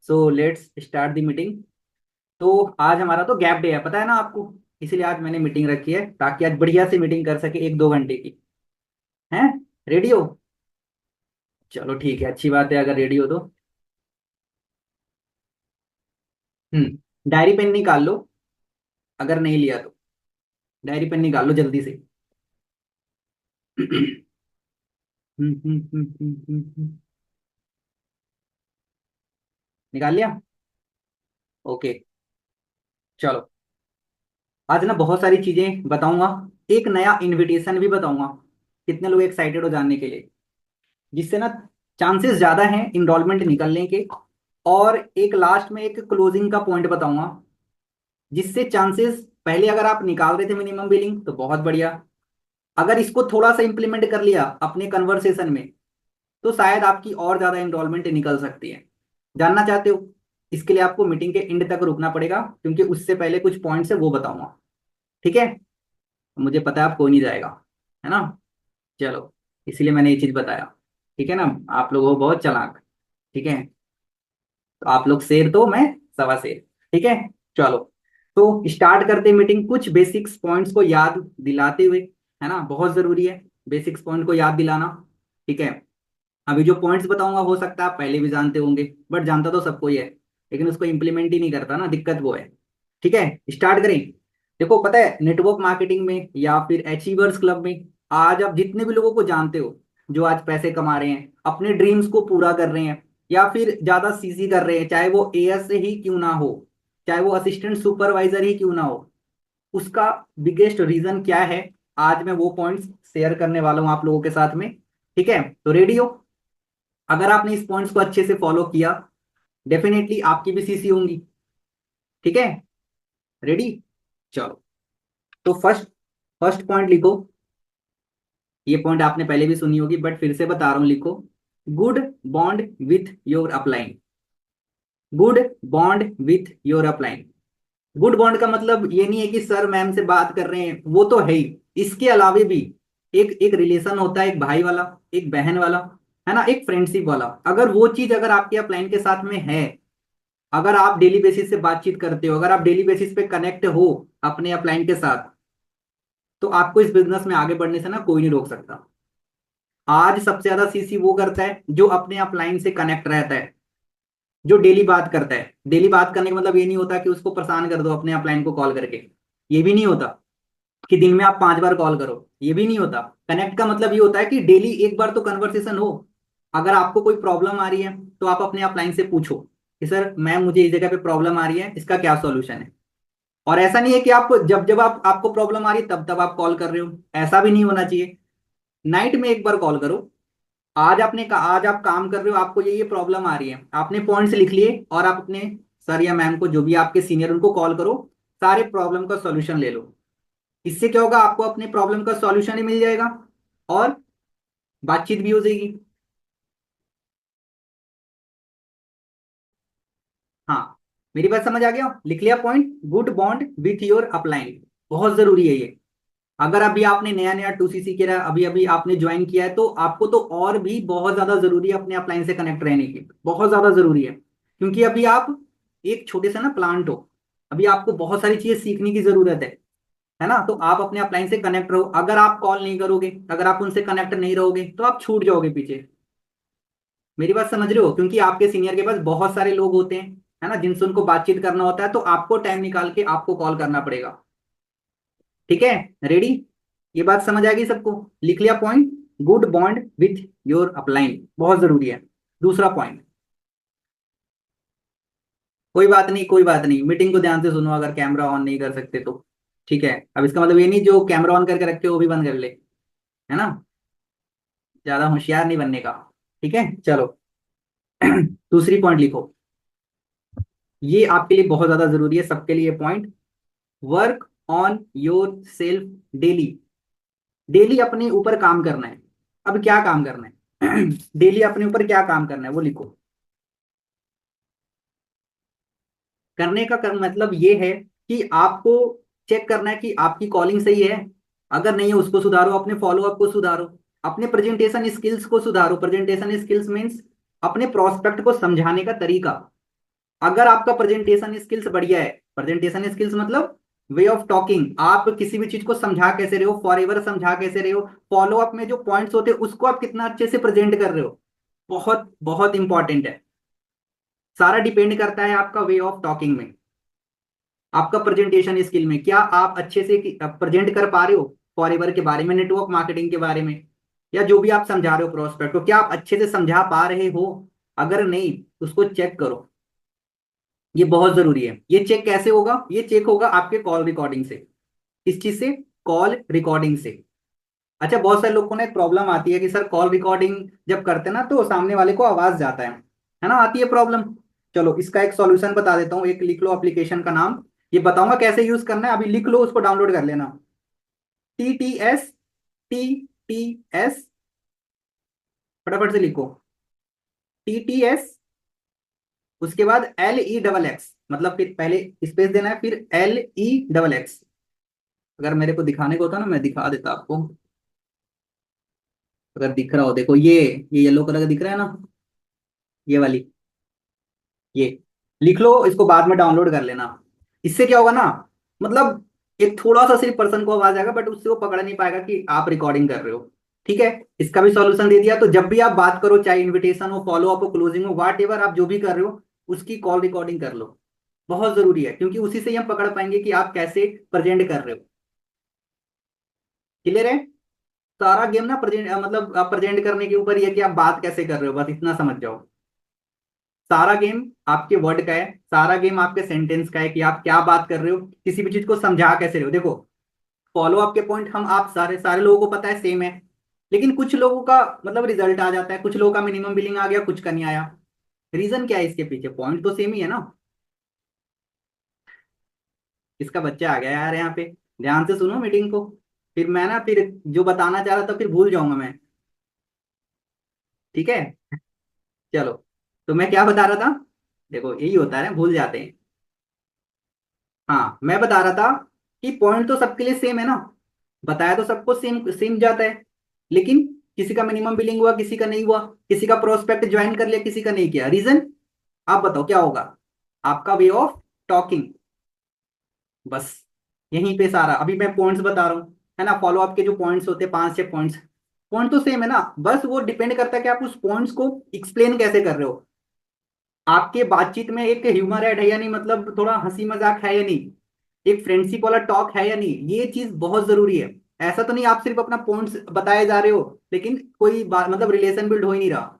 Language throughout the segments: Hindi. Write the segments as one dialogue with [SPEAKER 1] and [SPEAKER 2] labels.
[SPEAKER 1] So let's start the meeting. तो आज हमारा तो गैप डे है, पता है ना आपको। इसीलिए आज मैंने मीटिंग रखी है ताकि आज बढ़िया से मीटिंग कर सके 1-2 घंटे की। हैं? रेडी हो? चलो ठीक है, अच्छी बात है अगर रेडी हो तो। डायरी पेन निकाल लो। अगर नहीं लिया तो डायरी पेन निकाल लो जल्दी से। निकाल लिया? ओके। चलो, आज ना बहुत सारी चीजें बताऊंगा। एक नया इनविटेशन भी बताऊंगा। कितने लोग एक्साइटेड हो जानने के लिए? जिससे ना चांसेस ज्यादा हैं इनरोलमेंट निकलने के। और एक लास्ट में एक क्लोजिंग का पॉइंट बताऊंगा, जिससे चांसेस पहले अगर आप निकाल रहे थे मिनिमम बिलिंग तो बहुत बढ़िया। अगर इसको थोड़ा सा इंप्लीमेंट कर लिया अपने कन्वर्सेशन में तो शायद आपकी और ज्यादा इनरोलमेंट निकल सकती है। जानना चाहते हो? इसके लिए आपको मीटिंग के एंड तक रुकना पड़ेगा, क्योंकि उससे पहले कुछ पॉइंट्स है वो बताऊंगा। ठीक है? मुझे पता है आप कोई नहीं जाएगा, है ना? चलो, इसीलिए मैंने ये चीज बताया। ठीक है ना? आप लोग हो बहुत चालाक। ठीक है, तो आप लोग शेर तो मैं सवा शेर। ठीक है। चलो, तो स्टार्ट करते मीटिंग कुछ बेसिक्स पॉइंट्स को याद दिलाते हुए। है ना? बहुत जरूरी है बेसिक्स पॉइंट को याद दिलाना। ठीक है। अभी जो पॉइंट्स बताऊंगा हो सकता है आप पहले भी जानते होंगे, बट जानता तो सबको ही है, लेकिन उसको इंप्लीमेंट ही नहीं करता ना, दिक्कत वो है। ठीक है, स्टार्ट करें। देखो, पता है नेटवर्क मार्केटिंग में या फिर अचीवर्स क्लब में आज आप जितने भी लोगों को जानते हो जो आज पैसे कमा रहे हैं, अपने ड्रीम्स को पूरा कर रहे हैं, या फिर ज्यादा सीसी कर रहे हैं, चाहे वो एएस से ही क्यों ना हो, चाहे वो असिस्टेंट सुपरवाइजर ही क्यों ना हो, उसका बिगेस्ट रीजन क्या है? आज मैं वो पॉइंट्स शेयर करने वाला हूं आप लोगों के साथ में। ठीक है, तो रेडी हो? अगर आपने इस पॉइंट्स को अच्छे से फॉलो किया, डेफिनेटली आपकी भी सीसी होंगी। ठीक है, रेडी? चलो, तो फर्स्ट फर्स्ट पॉइंट लिखो। ये पॉइंट आपने पहले भी सुनी होगी बट फिर से बता रहा हूं, लिखो। Good bond with your upline. Good bond with your upline. Good bond का मतलब ये नहीं है कि सर मैम से बात कर रहे हैं, वो तो है ही। इसके अलावे भी एक एक रिलेशन होता है, एक भाई वाला, एक बहन वाला, है ना, एक फ्रेंडशिप वाला। अगर वो चीज अगर आपके अपलाइन के साथ में है, अगर आप डेली बेसिस से बातचीत करते हो, अगर आप डेली बेसिस पे कनेक्ट हो अपने अपलाइन के साथ, तो आपको इस बिजनेस में आगे बढ़ने से ना कोई नहीं रोक सकता। आज सबसे ज्यादा सीसी वो करता है जो अपने अपलाइन से कनेक्ट रहता है, जो डेली बात करता है। डेली बात करने का मतलब ये नहीं होता कि उसको परेशान कर दो अपने अपलाइन को कॉल करके। ये भी नहीं होता कि दिन में आप 5 बार कॉल करो। ये भी नहीं होता। कनेक्ट का मतलब ये होता है कि डेली एक बार तो कन्वर्सेशन हो। अगर आपको कोई प्रॉब्लम आ रही है तो आप अपने अपलाइन से पूछो कि सर मैम मुझे इस जगह पे प्रॉब्लम आ रही है, इसका क्या सॉल्यूशन है। और ऐसा नहीं है कि आप जब जब आप आपको प्रॉब्लम आ रही है तब तब आप कॉल कर रहे हो। ऐसा भी नहीं होना चाहिए। नाइट में एक बार कॉल करो। आज आप काम कर रहे हो, आपको ये प्रॉब्लम आ रही है, आपने पॉइंट्स लिख लिए और आप अपने सर या मैम को, जो भी आपके सीनियर, उनको कॉल करो। सारे प्रॉब्लम का सॉल्यूशन ले लो। इससे क्या होगा? आपको अपने प्रॉब्लम का सॉल्यूशन ही मिल जाएगा और बातचीत भी हो जाएगी। हाँ, मेरी बात समझ आ गया? लिख लिया point? Good bond with your upline, बहुत जरूरी है ये। अगर अभी आपने नया नया 2CC किया, अभी अभी आपने ज्वाइन किया है, तो आपको तो और भी बहुत ज्यादा जरूरी है अपने अपलाइन से कनेक्ट रहने की। बहुत ज्यादा जरूरी है, क्योंकि अभी आप एक छोटे से ना प्लांट हो। अभी आपको बहुत सारी चीजें सीखने की जरूरत है ना? तो आप अपने अपलाइन से कनेक्ट रहो। अगर आप कॉल नहीं करोगे, अगर आप उनसे कनेक्ट नहीं रहोगे, तो आप छूट जाओगे पीछे। मेरी बात समझ रहे हो? क्योंकि आपके सीनियर के पास बहुत सारे लोग होते हैं, है ना, जिनसे उनको बातचीत करना होता है, तो आपको टाइम निकाल के आपको कॉल करना पड़ेगा। ठीक है, रेडी? ये बात समझ आ गई सबको? लिख लिया point? Good bond with your upline, बहुत जरूरी है। दूसरा पॉइंट। कोई बात नहीं, कोई बात नहीं, मीटिंग को ध्यान से सुनो अगर कैमरा ऑन नहीं कर सकते तो। ठीक है, अब इसका मतलब ये नहीं जो कैमरा ऑन करके रखे हो वो भी बंद कर ले। है ना? ज्यादा होशियार नहीं बनने का। ठीक है, चलो। दूसरी पॉइंट लिखो। ये आपके लिए बहुत ज्यादा जरूरी है, सबके लिए point. Work on your self daily. Daily अपने ऊपर काम करना है। अब क्या काम करना है? डेली अपने ऊपर क्या काम करना है वो लिखो। करने का मतलब ये है कि आपको चेक करना है कि आपकी कॉलिंग सही है। अगर नहीं है उसको सुधारो, अपने फॉलोअप को सुधारो, अपने प्रेजेंटेशन स्किल्स को सुधारो। प्रेजेंटेशन स्किल्स मीन्स अपने प्रोस्पेक्ट को समझाने का तरीका। अगर आपका प्रेजेंटेशन स्किल्स बढ़िया है, प्रेजेंटेशन स्किल्स मतलब वे ऑफ टॉकिंग, आप किसी भी चीज को समझा कैसे रहे हो, फॉर एवर समझा कैसे रहे हो, फॉलो अप में जो पॉइंट्स होते हैं उसको आप कितना अच्छे से प्रेजेंट कर रहे हो, बहुत बहुत इंपॉर्टेंट है। सारा डिपेंड करता है आपका वे ऑफ टॉकिंग में, आपका प्रेजेंटेशन स्किल में, क्या आप अच्छे से प्रेजेंट कर पा रहे हो फॉर एवर के बारे में, नेटवर्क मार्केटिंग के बारे में, या जो भी आप समझा रहे हो प्रोस्पेक्ट को, क्या आप अच्छे से समझा पा रहे हो। अगर नहीं, उसको चेक करो, ये बहुत जरूरी है। ये चेक कैसे होगा? ये चेक होगा आपके कॉल रिकॉर्डिंग से। किस चीज से? कॉल रिकॉर्डिंग से। अच्छा, बहुत सारे लोगों को ना एक प्रॉब्लम आती है कि सर कॉल रिकॉर्डिंग जब करते हैं ना तो सामने वाले को आवाज जाता है ना, आती है प्रॉब्लम। चलो इसका एक सॉल्यूशन बता देता हूँ, एक लिख लो एप्लीकेशन का नाम, ये बताऊंगा कैसे यूज करना है, अभी लिख लो, उसको डाउनलोड कर लेना। TTS, TTS, फटाफट से लिखो। TTS, उसके बाद LE XX, मतलब फिर पहले स्पेस देना है, फिर LE XX। अगर मेरे को दिखाने को होता ना, मैं दिखा देता आपको, अगर दिख रहा हो देखो, ये येलो कलर का दिख रहा है ना, ये वाली, ये लिख लो, इसको बाद में डाउनलोड कर लेना। इससे क्या होगा ना, मतलब एक थोड़ा सा सिर्फ पर्सन को आवाज आएगा, बट उससे वो पकड़ नहीं पाएगा कि आप रिकॉर्डिंग कर रहे हो। ठीक है, इसका भी सॉल्यूशन दे दिया। तो जब भी आप बात करो, चाहे इनविटेशन हो, फॉलो अप हो, क्लोजिंग हो, व्हाट एवर आप जो भी कर रहे हो, उसकी कॉल रिकॉर्डिंग कर लो। बहुत जरूरी है, क्योंकि उसी से ही हम पकड़ पाएंगे कि आप कैसे प्रेजेंट कर रहे हो। क्लियर है? सारा गेम ना प्रेजेंट, मतलब आप प्रेजेंट करने के ऊपर ही है कि आप बात कैसे कर रहे हो, बस इतना समझ जाओ। सारा गेम आपके वर्ड का है, सारा गेम आपके सेंटेंस का है, कि आप क्या बात कर रहे हो, किसी भी चीज को समझा कैसे रहे हो। देखो, फॉलो अप के पॉइंट हम आप सारे सारे लोगों को पता है सेम है, लेकिन कुछ लोगों का मतलब रिजल्ट आ जाता है, कुछ लोगों का मिनिमम बिलिंग आ गया, कुछ का नहीं आया। रीजन क्या है इसके पीछे? पॉइंट तो सेम ही है ना। इसका बच्चा आ गया यार यहाँ पे, ध्यान से सुनो मीटिंग को, फिर मैं ना फिर जो बताना चाह रहा था फिर भूल जाऊंगा मैं। ठीक है, चलो, तो मैं क्या बता रहा था? देखो यही होता है ना, भूल जाते हैं। हाँ, मैं बता रहा था कि पॉइंट तो सबके लिए सेम है ना, बताया तो सबको सेम सेम जाता है, लेकिन किसी का मिनिमम बिलिंग हुआ, किसी का नहीं हुआ, किसी का प्रोस्पेक्ट ज्वाइन कर लिया, किसी का नहीं किया। रीजन आप बताओ क्या होगा? आपका वे ऑफ टॉकिंग, बस यहीं पे सारा। अभी मैं पॉइंट्स बता रहा हूँ, है ना, फॉलो अप के जो पॉइंट्स होते हैं, 5 6 पॉइंट्स, पॉइंट तो सेम है ना, बस वो डिपेंड करता है कि आप उस पॉइंट्स को एक्सप्लेन कैसे कर रहे हो। आपके बातचीत में एक ह्यूमर ऐड है या नहीं, मतलब थोड़ा हंसी मजाक है या नहीं, एक फ्रेंडशिप वाला टॉक है या नहीं, ये चीज बहुत जरूरी है। ऐसा तो नहीं आप सिर्फ अपना पॉइंट्स बताए जा रहे हो, लेकिन कोई बात मतलब रिलेशन बिल्ड हो ही नहीं रहा।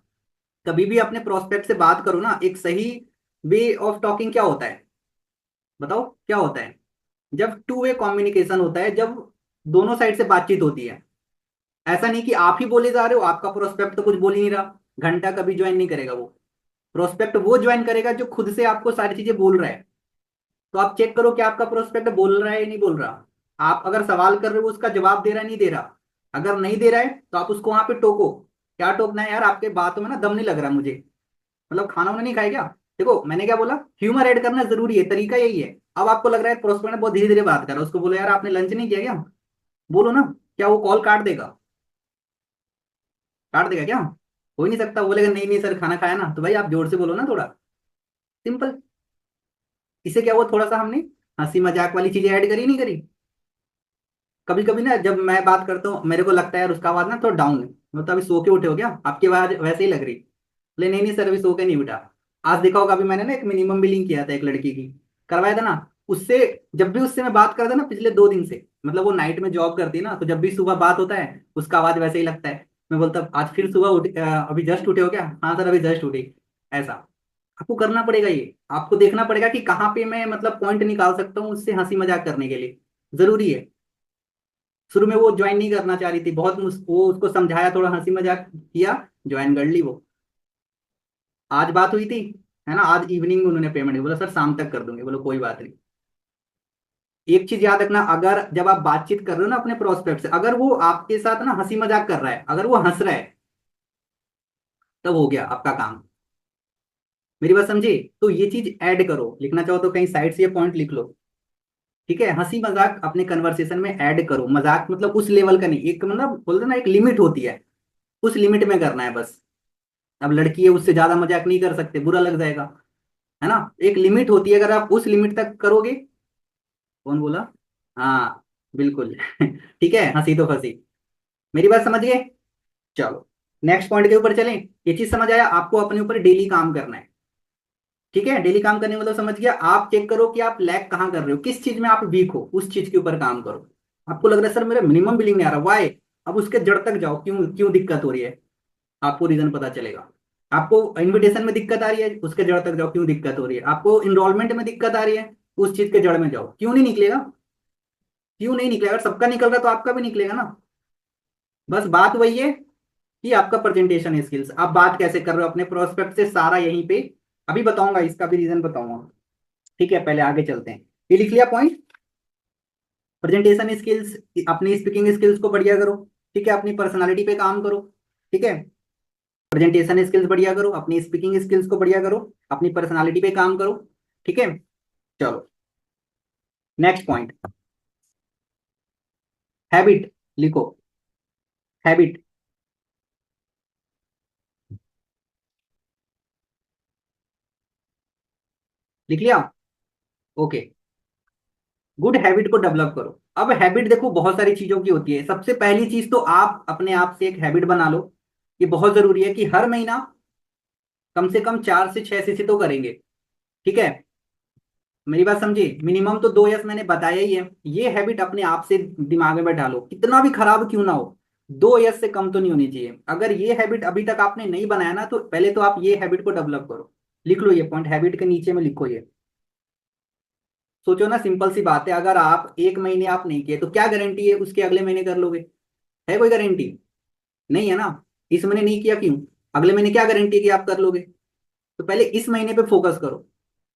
[SPEAKER 1] कभी भी अपने प्रोस्पेक्ट से बात करो ना, एक सही वे ऑफ टॉकिंग क्या होता है? बताओ क्या होता है? जब टू वे कम्युनिकेशन होता है, जब दोनों साइड से बातचीत होती है। ऐसा नहीं कि आप ही बोले जा रहे हो, आपका प्रोस्पेक्ट तो कुछ बोल ही नहीं रहा, घंटा कभी ज्वाइन नहीं करेगा वो। प्रोस्पेक्ट वो ज्वाइन करेगा जो खुद से आपको सारी चीजें बोल रहा है। तो आप चेक करो कि आपका प्रोस्पेक्ट बोल रहा है या नहीं बोल रहा। आप अगर सवाल कर रहे हो, उसका जवाब दे रहा है नहीं दे रहा। अगर नहीं दे रहा है तो आप उसको वहां पे टोको। क्या टोकना है यार? आपके बातों में ना दम नहीं लग रहा मुझे, मतलब खाना उन्हें नहीं खाए क्या? देखो मैंने क्या बोला, ह्यूमर ऐड करना जरूरी है, तरीका यही है। अब आपको लग रहा है प्रोस्पेक्ट बहुत धीरे धीरे बात कर रहा है, उसको बोलो यार आपने लंच नहीं किया क्या? बोलो ना। क्या वो कॉल काट देगा? काट देगा क्या? हो ही नहीं सकता। वो बोलेगा नहीं नहीं सर खाना खाया ना, तो भाई आप जोर से बोलो ना थोड़ा, सिंपल। इसे क्या हुआ, थोड़ा सा हमने हंसी मजाक वाली चीजें ऐड करी नहीं करी? कभी कभी ना जब मैं बात करता हूँ, मेरे को लगता है यार उसका आवाज ना थोड़ा डाउन है, मतलब अभी सो के उठे हो क्या? आपकी आवाज वैसे ही लग रही। बोले नहीं नहीं सर अभी सो के नहीं उठा। आज देखा होगा, अभी मैंने ना एक मिनिमम बिलिंग किया था एक लड़की की, करवाया था ना उससे। जब भी उससे मैं बात करता था ना पिछले 2 दिन से, मतलब वो नाइट में जॉब करती है ना, तो जब भी सुबह बात होता है उसका आवाज वैसे ही लगता है। मैं बोलता आज फिर सुबह उठ अभी जस्ट उठे हो क्या? हाँ सर अभी जस्ट उठे। ऐसा आपको करना पड़ेगा, ये आपको देखना पड़ेगा कि कहाँ पे मैं मतलब पॉइंट निकाल सकता हूँ उससे हंसी मजाक करने के लिए, जरूरी है। शुरू में वो ज्वाइन नहीं करना चाह रही थी, बहुत वो उसको समझाया, थोड़ा हंसी मजाक किया, ज्वाइन कर ली वो। आज बात हुई थी, है ना, आज इवनिंग में उन्होंने पेमेंट बोला सर शाम तक कर दूंगे, बोलो कोई बात नहीं। एक चीज याद रखना, अगर जब आप बातचीत कर रहे हो ना अपने प्रोस्पेक्ट से, अगर वो आपके साथ ना हंसी मजाक कर रहा है, अगर वो हंस रहा है, तब हो गया आपका काम। मेरी बात समझे? तो ये चीज ऐड करो, लिखना चाहो तो कहीं साइड से ये पॉइंट लिख लो। ठीक है, हंसी मजाक अपने कन्वर्सेशन में ऐड करो। मजाक मतलब उस लेवल का नहीं, एक मतलब बोलते ना एक लिमिट होती है, उस लिमिट में करना है बस। अब लड़की है, उससे ज्यादा मजाक नहीं कर सकते, बुरा लग जाएगा, है ना। एक लिमिट होती है, अगर आप उस लिमिट तक करोगे। कौन बोला? हाँ, बिल्कुल। ठीक है, हंसी तो फंसी। मेरी बात समझ गए? चलो, नेक्स्ट पॉइंट के ऊपर चलें। ये चीज समझ आया आपको, अपने ऊपर डेली काम करना है। ठीक है, डेली काम करने मतलब समझ गया, आप चेक करो कि आप लैग कहाँ कर रहे हो, किस चीज में आप वीक हो, उस चीज के ऊपर काम करो। आपको लग रहा है सर मेरा मिनिमम बिलिंग नहीं आ रहा, वाई? अब उसके जड़ तक जाओ, क्यों क्यों दिक्कत हो रही है। आपको रीजन पता चलेगा। आपको इनविटेशन में दिक्कत आ रही है, उसके जड़ तक जाओ, क्यों दिक्कत हो रही है। आपको इनरोलमेंट में दिक्कत आ रही है, उस चीज के जड़ में जाओ, क्यों नहीं निकलेगा। क्यों नहीं निकलेगा? अगर सबका निकल रहा है तो आपका भी निकलेगा ना। बस बात वही है कि आपका प्रेजेंटेशन स्किल्स, आप बात कैसे कर रहे हो अपने प्रोस्पेक्ट से, सारा यहीं पे। अभी बताऊंगा, इसका भी रीजन बताऊंगा। ठीक है, पहले आगे चलते हैं। ये लिख लिया पॉइंट। प्रेजेंटेशन स्किल्स, अपनी स्पीकिंग स्किल्स को बढ़िया करो। ठीक है, अपनी पर्सनालिटी पे काम करो। ठीक है, प्रेजेंटेशन स्किल्स बढ़िया करो, अपनी स्पीकिंग स्किल्स को बढ़िया करो, अपनी पर्सनालिटी पे काम करो। ठीक है, चलो, नेक्स्ट पॉइंट। हैबिट लिखो। हैबिट लिख लिया? ओके। गुड हैबिट को डेवलप करो। अब हैबिट देखो बहुत सारी चीजों की होती है। सबसे पहली चीज तो आप अपने आप से एक हैबिट बना लो। ये बहुत जरूरी है कि हर महीना कम से कम 4 से 6 सीसी तो करेंगे। ठीक है, मेरी बात समझिए, मिनिमम तो 2 यस मैंने बताया ही है। ये हैबिट अपने आप से दिमाग में बैठा लो, कितना भी खराब क्यों ना हो, 2 यस से कम तो नहीं होनी चाहिए। अगर ये हैबिट अभी तक आपने नहीं बनाया ना, तो पहले तो आप ये हैबिट को डेवलप करो। लिख लो ये पॉइंट, हैबिट के नीचे में लिखो ये। सोचो ना, सिंपल सी बात है, अगर आप एक महीने आप नहीं किए तो क्या गारंटी है उसके अगले महीने कर लोगे? है कोई गारंटी? नहीं है ना। इस महीने नहीं किया, क्यों? अगले महीने क्या गारंटी है कि आप कर लोगे? तो पहले इस महीने पे फोकस करो।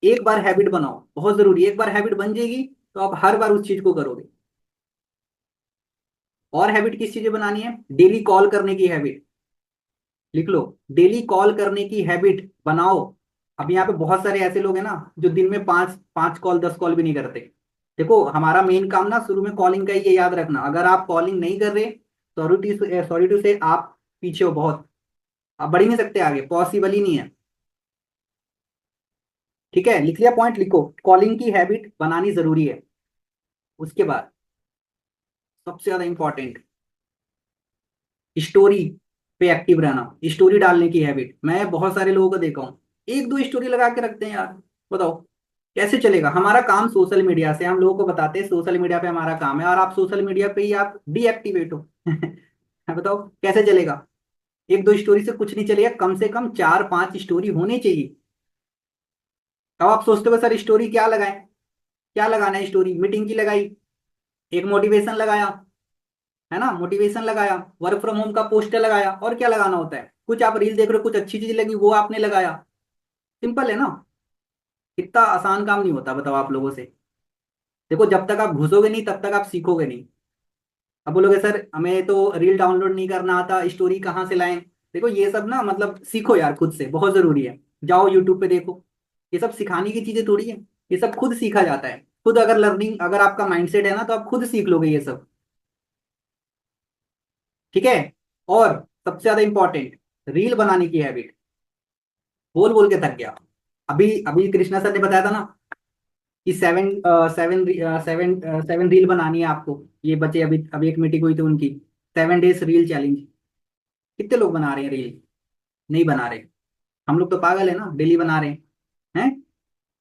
[SPEAKER 1] एक बार हैबिट बनाओ, बहुत जरूरी है। एक बार हैबिट बन जाएगी तो आप हर बार उस चीज को करोगे। और हैबिट किस चीज बनानी है? डेली कॉल करने की हैबिट। लिख लो, डेली कॉल करने की हैबिट बनाओ। अब यहाँ पे बहुत सारे ऐसे लोग हैं ना, जो दिन में 5 5 कॉल 10 कॉल भी नहीं करते। देखो, हमारा मेन काम ना शुरू में कॉलिंग का ही, ये याद रखना। अगर आप कॉलिंग नहीं कर रहे, सॉरी टू से, आप पीछे हो बहुत। आप बढ़ ही नहीं सकते आगे, पॉसिबल ही नहीं है। ठीक है, लिख लिया पॉइंट, लिखो। कॉलिंग की हैबिट बनानी जरूरी है। उसके बाद सबसे ज्यादा इंपॉर्टेंट, स्टोरी पे एक्टिव रहना। स्टोरी डालने की हैबिट, मैं बहुत सारे लोगों को देखा हूँ, एक दो स्टोरी लगा के रखते हैं यार। बताओ कैसे चलेगा? हमारा काम सोशल मीडिया से, हम लोगों को बताते हैं सोशल मीडिया पे हमारा काम है, और आप सोशल मीडिया पे ही आप डीएक्टिवेट हो। बताओ कैसे चलेगा? एक दो स्टोरी से कुछ नहीं चलेगा, कम से कम 4 5 स्टोरी होनी चाहिए। अब आप सोचते हो सर स्टोरी क्या लगाएं? क्या लगाना है स्टोरी? मीटिंग की लगाई, एक मोटिवेशन लगाया, है ना, मोटिवेशन लगाया, वर्क फ्रॉम होम का पोस्टर लगाया, और क्या लगाना होता है? कुछ आप रील देख रहे हो, कुछ अच्छी चीज लगी वो आपने लगाया। सिंपल है ना। इतना आसान काम नहीं होता, बताओ आप लोगों से। देखो, जब तक आप घुसोगे नहीं तब तक आप सीखोगे नहीं। अब बोलोगे सर हमें तो रील डाउनलोड नहीं करना आता, स्टोरी कहाँ से लाएं? देखो ये सब ना, मतलब सीखो यार, खुद से, बहुत जरूरी है। जाओ यूट्यूब पे देखो। ये सब सिखाने की चीजें थोड़ी है, ये सब खुद सीखा जाता है। खुद अगर लर्निंग, अगर आपका माइंडसेट है ना, तो आप खुद सीख लोगे ये सब। ठीक है। और सबसे ज्यादा इंपॉर्टेंट, रील बनाने की हैबिट। बोल बोल के थक गया। अभी अभी कृष्णा सर ने बताया था ना कि seven seven seven seven reel बनानी है आपको। ये बच्चे, अभी अभी एक मीटिंग हुई थी उनकी, 7 डेज रील चैलेंज। कितने लोग बना रहे हैं रील? नहीं बना रहे। हम लोग तो पागल है ना, डेली बना रहे हैं।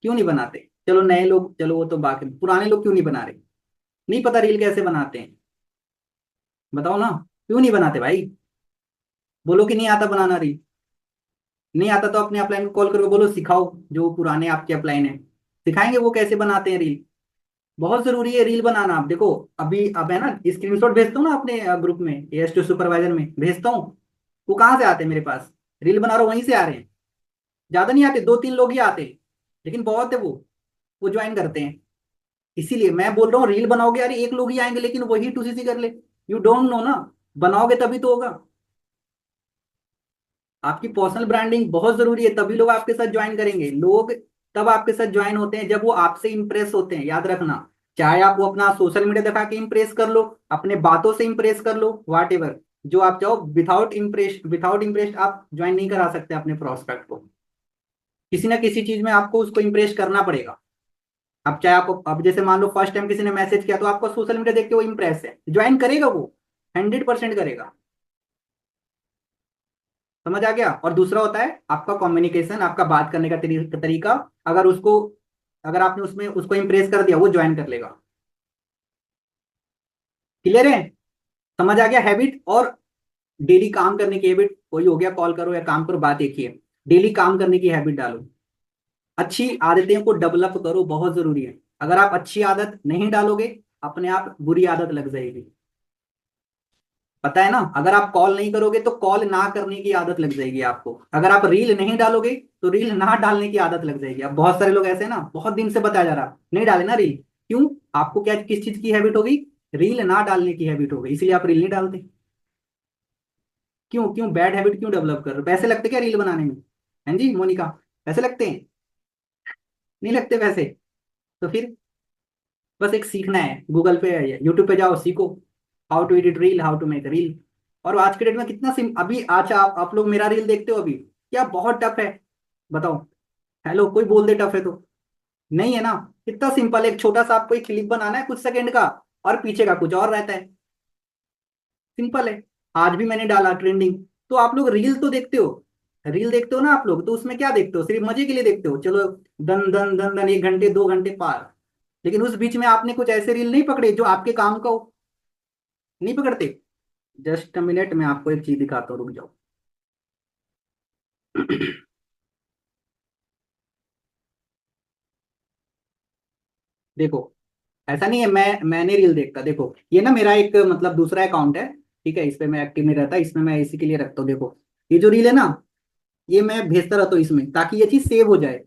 [SPEAKER 1] क्यों नहीं बनाते? चलो नए लोग, चलो वो तो बाकी, पुराने लोग क्यों नहीं बना रहे? नहीं पता रील कैसे बनाते हैं? बताओ ना, क्यों नहीं बनाते भाई? बोलो कि नहीं आता बनाना रील। नहीं आता तो अपने अपलाइन को कॉल करके बोलो सिखाओ, जो पुराने आपके अपलाइन है, सिखाएंगे वो कैसे बनाते हैं रील। बहुत जरूरी है रील बनाना। आप देखो, अभी अब है ना, स्क्रीनशॉट भेजता हूँ ना अपने ग्रुप में, एस टू सुपरवाइजर में भेजता हूँ। वो कहाँ से आते हैं मेरे पास? रील बना रहा हूँ वहीं से आ रहे हैं। ज्यादा नहीं आते, 2 3 लोग ही आते हैं, लेकिन बहुत है वो ज्वाइन करते हैं। इसीलिए मैं बोल रहा हूँ, रील बनाओगे यार, 1 लोग ही आएंगे, लेकिन वही 2 सीसी कर ले। यू डोंट नो ना, बनाओगे तभी तो होगा। आपकी पर्सनल ब्रांडिंग बहुत जरूरी है, तभी लोग आपके साथ ज्वाइन करेंगे। लोग तब आपके साथ ज्वाइन होते हैं जब वो आपसे इंप्रेस होते हैं, याद रखना। चाहे आप वो अपना सोशल मीडिया दिखा के इंप्रेस कर लो, अपने बातों से इंप्रेस कर लो, वाट एवर, जो आप चाहो। विदाउट इंप्रेस आप ज्वाइन नहीं करा सकते अपने प्रोस्पेक्ट को। किसी ना किसी चीज में आपको उसको इंप्रेस करना पड़ेगा। अब चाहे आप, अब जैसे मान लो फर्स्ट टाइम किसी ने मैसेज किया तो आपको सोशल मीडिया देख के वो इंप्रेस है, ज्वाइन करेगा वो, 100% करेगा। समझ आ गया। और दूसरा होता है आपका कम्युनिकेशन, आपका बात करने का तरीका। अगर उसको, अगर आपने उसमें उसको इंप्रेस कर दिया वो ज्वाइन कर लेगा। क्लियर है। समझ आ गया। हैबिट और डेली काम करने की हैबिट, कोई हो गया कॉल करो या काम करो, बात एक ही है। डेली काम करने की हैबिट डालो, अच्छी आदतें को डेवलप करो, बहुत जरूरी है। अगर आप अच्छी आदत नहीं डालोगे, अपने आप बुरी आदत लग जाएगी। पता है ना, अगर आप कॉल नहीं करोगे तो कॉल ना करने की आदत लग जाएगी आपको। अगर आप रील नहीं डालोगे तो रील ना डालने की आदत लग जाएगी। अब बहुत सारे लोग ऐसे हैं ना, बहुत दिन से बताया जा रहा नहीं डाले ना रील। क्यों? आपको क्या, किस चीज की हैबिट होगी? रील ना डालने की हैबिट हो गई, इसलिए आप रील नहीं डालते। क्यों? क्यों बैड हैबिट क्यों डेवलप कर रहे हो? पैसे लगते क्या रील बनाने में? हैं जी मोनिका, पैसे लगते हैं? नहीं लगते पैसे। तो फिर बस एक सीखना है, गूगल पे या यूट्यूब पे जाओ, सीखो how to edit reel, how to make reel. और आज के डेट में कितना सिम, अभी अच्छा आप लोग मेरा रील देखते हो अभी, क्या बहुत टफ है? बताओ। हेलो, कोई बोल दे टफ है तो? नहीं है ना। कितना सिंपल है, एक छोटा सा आपको एक क्लिप बनाना है कुछ सेकंड का, और पीछे का कुछ और रहता है। सिंपल है। आज भी मैंने डाला ट्रेंडिंग। तो आप लोग रील तो देखते हो, रील देखते हो ना आप लोग, तो उसमें क्या देखते हो? सिर्फ मजे के लिए देखते हो, चलो दन दन दन दन 1 घंटे 2 घंटे पार। लेकिन उस बीच में आपने कुछ ऐसे रील नहीं पकड़े जो आपके काम का हो? नहीं पकड़ते। जस्ट अ मिनट, मैं आपको एक चीज दिखाता हूँ, रुक जाओ। देखो, ऐसा नहीं है मैंने रील देखता, देखो ये ना मेरा एक मतलब दूसरा अकाउंट है, ठीक है, इस पे मैं एक्टिव नहीं रहता, इसमें मैं इसी के लिए रखता हूँ। देखो ये जो रील है ना, ये मैं भेजता रहता हूँ इसमें, ताकि ये चीज सेव हो जाए,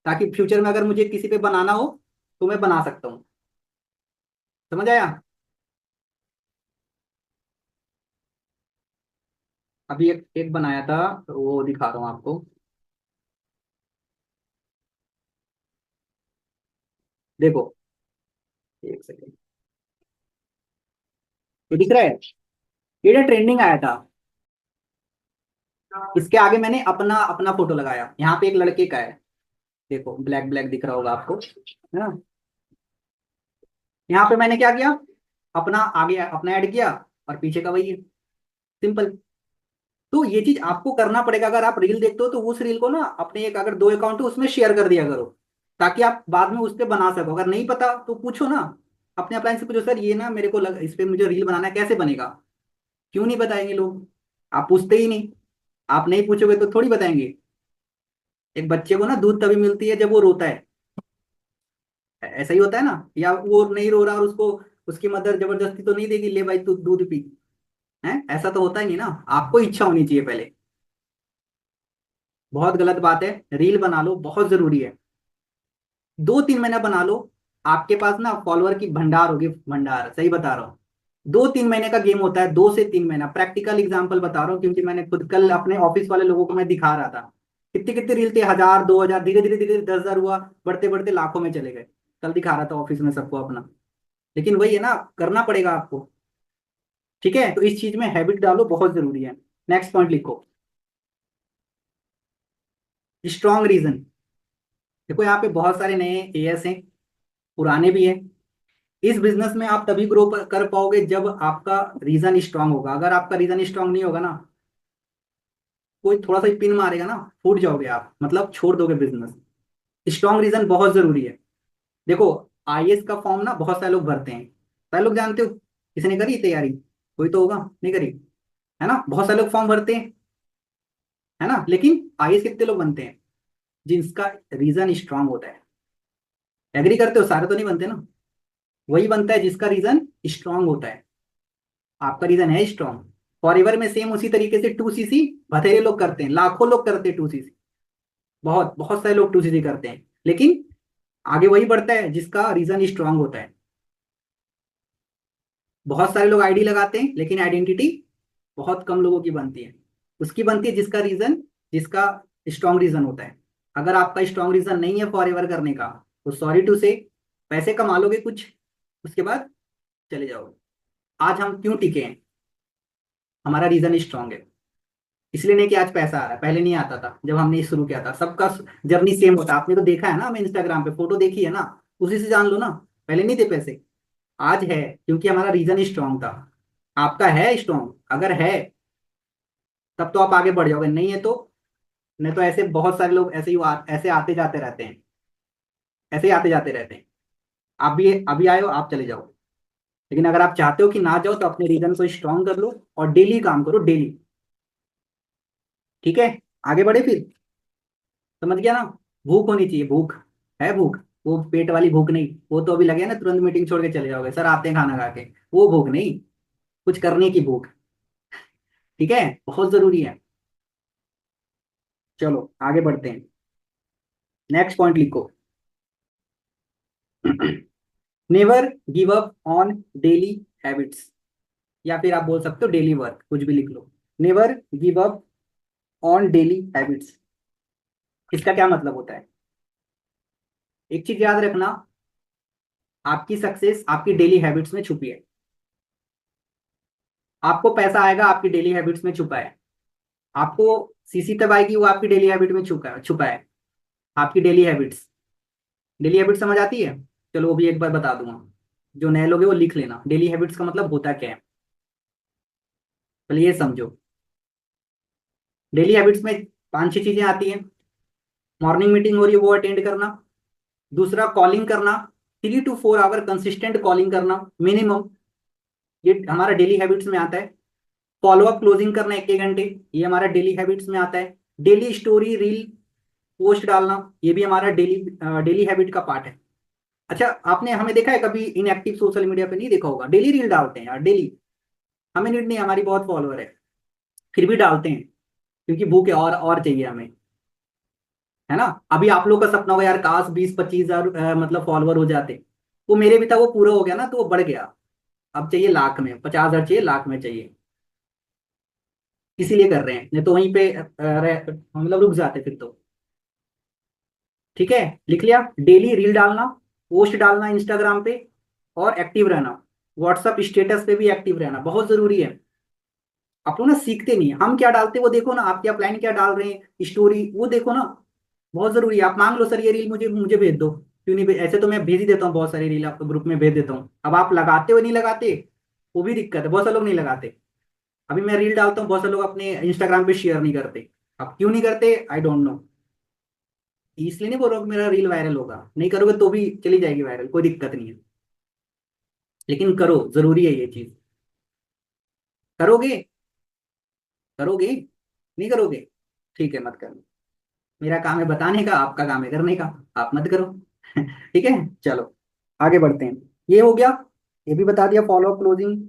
[SPEAKER 1] ताकि फ्यूचर में अगर मुझे किसी पे बनाना हो तो मैं बना सकता हूँ। समझ आया? अभी एक एक बनाया था, वो दिखा रहा हूँ आपको। देखो, एक सेकेंड, ये दिख रहा है? ये ट्रेंडिंग आया था, इसके आगे मैंने अपना अपना फोटो लगाया, यहाँ पे एक लड़के का है। देखो ब्लैक ब्लैक दिख रहा होगा आपको, है ना? यहाँ पे मैंने क्या किया, अपना आगे अपना ऐड किया, और पीछे का वही है। सिंपल। तो ये चीज आपको करना पड़ेगा। अगर आप रील देखते हो तो उस रील को ना अपने एक, अगर 2 अकाउंट है उसमें शेयर कर दिया करो, ताकि आप बाद में उस पर बना सको। अगर नहीं पता तो पूछो ना, अपने अपलाइन से पूछो, सर ये ना मेरे को इस पे मुझे रील बनाना है, कैसे बनेगा? क्यों नहीं बताएंगे लोग? आप पूछते ही नहीं। आप नहीं पूछोगे तो थोड़ी बताएंगे। एक बच्चे को ना दूध तभी मिलती है जब वो रोता है, ऐसा ही होता है ना? या वो नहीं रो रहा और उसको उसकी मदर जबरदस्ती तो नहीं देगी, ले भाई तू दूध पी। है, ऐसा तो होता ही नहीं ना। आपको इच्छा होनी चाहिए पहले। बहुत गलत बात है। रील बना लो, बहुत जरूरी है। 2-3 महीना बना लो, आपके पास ना फॉलोअर की भंडार होगी, भंडार, सही बता रहा हूँ। 2-3 महीने का गेम होता है, 2 से 3 महीना। प्रैक्टिकल एग्जाम्पल बता रहा हूँ, क्योंकि मैंने खुद कल अपने ऑफिस वाले लोगों को मैं दिखा रहा था। कितने कितने रील थे, 1000 2000, धीरे धीरे धीरे 10,000 हुआ, बढ़ते बढ़ते लाखों में चले गए। कल दिखा रहा था ऑफिस में सबको अपना। लेकिन वही है ना, करना पड़ेगा आपको। ठीक है, तो इस चीज में हैबिट डालो, बहुत जरूरी है। नेक्स्ट पॉइंट लिखो, स्ट्रॉन्ग रीजन। देखो यहाँ पे बहुत सारे नए एएस हैं, पुराने भी हैं। इस बिजनेस में आप तभी ग्रो कर पाओगे जब आपका रीजन स्ट्रांग होगा। अगर आपका रीजन स्ट्रांग नहीं होगा ना, कोई थोड़ा सा ही पिन मारेगा ना, फूट जाओगे आप, मतलब छोड़ दोगे बिजनेस। स्ट्रांग रीजन बहुत जरूरी है। देखो, आईएएस का फॉर्म ना बहुत सारे लोग भरते हैं, सारे लोग जानते हो, किसी ने करी तैयारी? कोई तो होगा, नहीं करी, है ना? बहुत सारे लोग फॉर्म भरते हैं, है ना? लेकिन आईएएस कितने लोग बनते हैं? जिसका रीजन स्ट्रांग होता है। एग्री करते हो? सारे तो नहीं बनते ना। वही बनता है जिसका रीजन स्ट्रांग होता है। आपका रीजन है स्ट्रांग। फॉरएवर में सेम उसी तरीके से 2सीसी बथेरे लोग करते हैं, लाखों लोग करते हैं 2सीसी। बहुत बहुत सारे लोग 2सीसी करते हैं, लेकिन आगे वही बढ़ता है जिसका रीजन स्ट्रांग होता है। बहुत सारे लोग आईडी लगाते हैं, लेकिन आइडेंटिटी बहुत कम लोगों की बनती है। उसकी बनती है जिसका रीजन, जिसका स्ट्रांग रीजन होता है। अगर आपका स्ट्रांग रीजन नहीं है फॉरएवर करने का, तो सॉरी टू से, पैसे कमा लोगे कुछ, उसके बाद चले जाओगे। आज हम क्यों टिके हैं? हमारा रीजन स्ट्रांग है। इसलिए नहीं कि आज पैसा आ रहा है, पहले नहीं आता था जब हमने शुरू किया था। सबका जर्नी सेम होता है, आपने तो देखा है ना, हमें इंस्टाग्राम पे फोटो देखी है ना, उसी से जान लो ना। पहले नहीं थे पैसे, आज है, क्योंकि हमारा रीजन स्ट्रांग था। आपका है स्ट्रांग, अगर है तब तो आप आगे बढ़ जाओगे, नहीं है तो, नहीं तो ऐसे बहुत सारे लोग ऐसे ही ऐसे आते जाते रहते हैं, ऐसे ही आते जाते रहते हैं। आप भी अभी आए हो, आप चले जाओ। लेकिन अगर आप चाहते हो कि ना जाओ, तो अपने रीजन को स्ट्रांग कर लो और डेली काम करो, डेली। ठीक है, आगे बढ़े फिर। समझ गया ना। भूख होनी चाहिए, भूख है, भूख। वो पेट वाली भूख नहीं, वो तो अभी लगे ना तुरंत मीटिंग छोड़ के चले जाओगे, सर आते हैं खाना खा के। वो भूख नहीं, कुछ करने की भूख। ठीक है, बहुत जरूरी है। चलो आगे बढ़ते हैं, नेक्स्ट पॉइंट लिखो। Never give up on daily habits, या फिर आप बोल सकते हो डेली वर्क, कुछ भी लिख लो। Never give up on daily habits, इसका क्या मतलब होता है? एक चीज याद रखना, आपकी सक्सेस आपकी डेली हैबिट्स में छुपी है। आपको पैसा आएगा, आपकी डेली हैबिट्स में छुपा है। आपको सीसी तब आएगी, वो आपकी डेली हैबिट में छुपा छुपा है। आपकी डेली हैबिट्स, डेली हैबिट समझ आती है? चलो वो भी एक बार बता दूंगा, जो नए लोग हैं वो लिख लेना, डेली हैबिट्स का मतलब होता क्या है। पहले ये समझो, डेली हैबिट्स में पांच छह चीजें आती हैं। मॉर्निंग मीटिंग हो रही है, वो अटेंड करना। दूसरा, कॉलिंग करना, 3 to 4 आवर कंसिस्टेंट कॉलिंग करना मिनिमम, ये हमारा डेली हैबिट्स में आता है। फॉलो अप क्लोजिंग करना 1 1 घंटे, ये हमारा डेली हैबिट्स में आता है। डेली स्टोरी रील पोस्ट डालना, ये भी हमारा डेली डेली हैबिट का पार्ट है। अच्छा, आपने हमें देखा है कभी इनएक्टिव सोशल मीडिया पे? नहीं देखा होगा, डेली रील डालते हैं यार, डेली। हमें नीड नहीं, हमारी बहुत फॉलोअर है, फिर भी डालते हैं, क्योंकि भूख है और चाहिए हमें, है ना। अभी आप लोग का सपना होगा यार, काश 20 25 हजार मतलब फॉलोअर हो जाते। वो मेरे भी था, वो पूरा हो गया ना, तो वो बढ़ गया। अब चाहिए लाख में, 50 हजार चाहिए, लाख में चाहिए। इसीलिए कर रहे हैं, नहीं तो वहीं पे मतलब रुक जाते फिर तो। ठीक है, लिख लिया। डेली रील डालना, पोस्ट डालना इंस्टाग्राम पे, और एक्टिव रहना। व्हाट्सअप स्टेटस पे भी एक्टिव रहना बहुत जरूरी है। आप लोग ना सीखते नहीं हैं। हम क्या डालते हैं वो देखो ना, आप क्या प्लान क्या डाल रहे हैं, स्टोरी वो देखो ना। बहुत जरूरी है। आप मांग लो सर ये रील मुझे मुझे भेज दो, क्यों नहीं ऐसे तो मैं भेज ही देता हूँ, बहुत सारी रील आपको ग्रुप में भेज देता हूँ। अब आप लगाते हो नहीं लगाते, वो भी दिक्कत है, बहुत सारे लोग नहीं लगाते। अभी मैं रील डालता हूँ, बहुत सारे लोग अपने इंस्टाग्राम पे शेयर नहीं करते। अब क्यों नहीं करते, आई डोंट नो। इसलिए नहीं बोल रहा हूँ कि मेरा रील वायरल होगा, नहीं करोगे तो भी चली जाएगी वायरल, कोई दिक्कत नहीं है। लेकिन करो, जरूरी है ये चीज। करोगे? करोगे? नहीं करोगे? ठीक है, मत करो। मेरा काम है बताने का, आपका काम है करने का। आप मत करो। ठीक है, चलो आगे बढ़ते हैं। ये हो गया, ये भी बता दिया, फॉलो अप क्लोजिंग।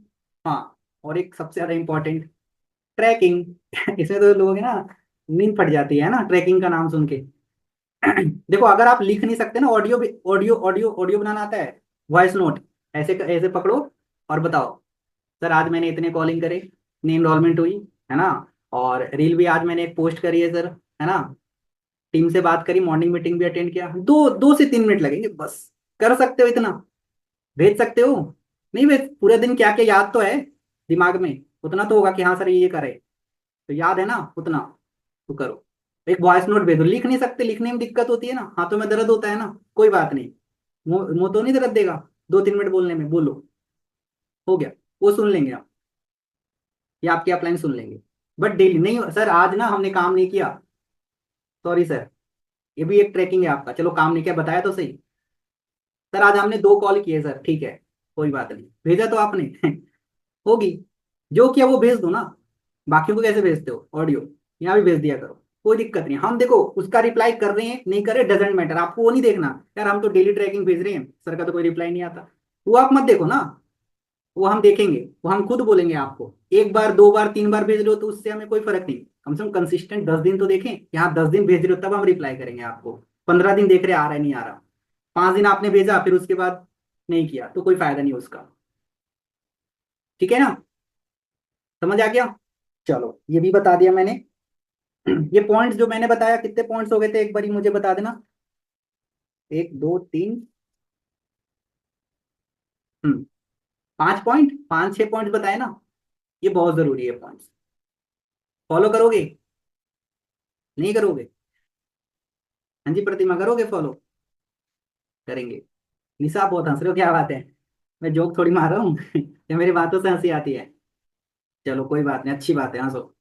[SPEAKER 1] हाँ, और एक सबसे ज्यादा इंपॉर्टेंट, ट्रैकिंग। इसमें तो लोग है ना, नींद फट जाती है ना ट्रैकिंग का नाम सुन के। देखो, अगर आप लिख नहीं सकते ना, ऑडियो भी, ऑडियो बनाना आता है, वॉइस नोट, ऐसे ऐसे पकड़ो और बताओ, सर आज मैंने इतने कॉलिंग करे, इतनी इनरोलमेंट हुई, है ना, और रील भी आज मैंने एक पोस्ट करी है सर, है ना, टीम से बात करी, मॉर्निंग मीटिंग भी अटेंड किया। 2 2 से 3 मिनट लगेंगे बस। कर सकते हो इतना? भेज सकते हो? नहीं भेज, पूरे दिन क्या क्या याद तो है दिमाग में, उतना तो होगा कि हाँ सर ये करे, तो याद है ना उतना, तो करो। एक वॉइस नोट भेज दो। लिख नहीं सकते, लिखने में दिक्कत होती है ना, हाथों में दर्द होता है ना, कोई बात नहीं, मुंह मुंह तो नहीं दर्द देगा 2 3 मिनट बोलने में, बोलो, हो गया। वो सुन लेंगे आप, या आपकी अपलाइन सुन लेंगे। बट डेली नहीं सर, आज ना हमने काम नहीं किया, सॉरी सर, ये भी एक ट्रैकिंग है आपका। चलो काम नहीं किया, बताया तो सही। सर आज हमने 2 कॉल किए सर, ठीक है, कोई बात नहीं, भेजा तो आपने। होगी, जो किया वो भेज दो ना। बाकियों को कैसे भेजते हो ऑडियो, यहाँ भी भेज दिया करो, कोई दिक्कत नहीं। हम देखो उसका रिप्लाई कर रहे हैं नहीं कर रहे, डजेंट मैटर, आपको वो नहीं देखना। यार हम तो डेली ट्रैकिंग भेज रहे हैं, सर का तो कोई रिप्लाई नहीं आता, वो आप मत देखो ना। वो हम देखेंगे, वो हम खुद बोलेंगे आपको। 1 बार 2 बार 3 बार भेज रहे हो तो उससे हमें कोई फर्क नहीं, कम से कम कंसिस्टेंट 10 दिन तो देखें। यहाँ 10 दिन भेज रहे हो तब हम रिप्लाई करेंगे आपको। 15 दिन देख रहे आ रहा है नहीं आ रहा, 5 दिन आपने भेजा फिर उसके बाद नहीं किया, तो कोई फायदा नहीं उसका। ठीक है ना, समझ आ गया? चलो ये भी बता दिया मैंने। ये पॉइंट्स जो मैंने बताया, कितने पॉइंट्स हो गए थे एक बारी मुझे बता देना। 1 2 3, 5 पॉइंट, 5 6 पॉइंट्स बताए ना। ये बहुत जरूरी है पॉइंट्स। फॉलो करोगे? नहीं करोगे? हाँ जी प्रतिमा, करोगे फॉलो? करेंगे। निशा आप बहुत हंस रहे हो, क्या बात है? मैं जोक थोड़ी मार रहा हूँ या मेरी बातों से हंसी आती है? चलो कोई बात नहीं, अच्छी बात है, हंसो,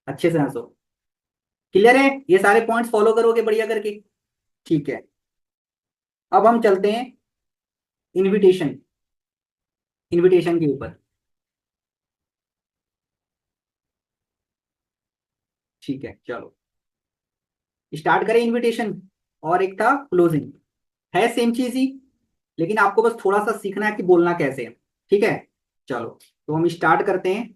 [SPEAKER 1] अच्छे से हंसो। क्लियर है? ये सारे पॉइंट्स फॉलो करोगे बढ़िया करके? ठीक है। अब हम चलते हैं इनविटेशन, इनविटेशन के ऊपर। ठीक है चलो, स्टार्ट करें इनविटेशन। और एक था क्लोजिंग, है सेम चीज ही, लेकिन आपको बस थोड़ा सा सीखना है कि बोलना कैसे है। ठीक है, चलो तो हम स्टार्ट करते हैं।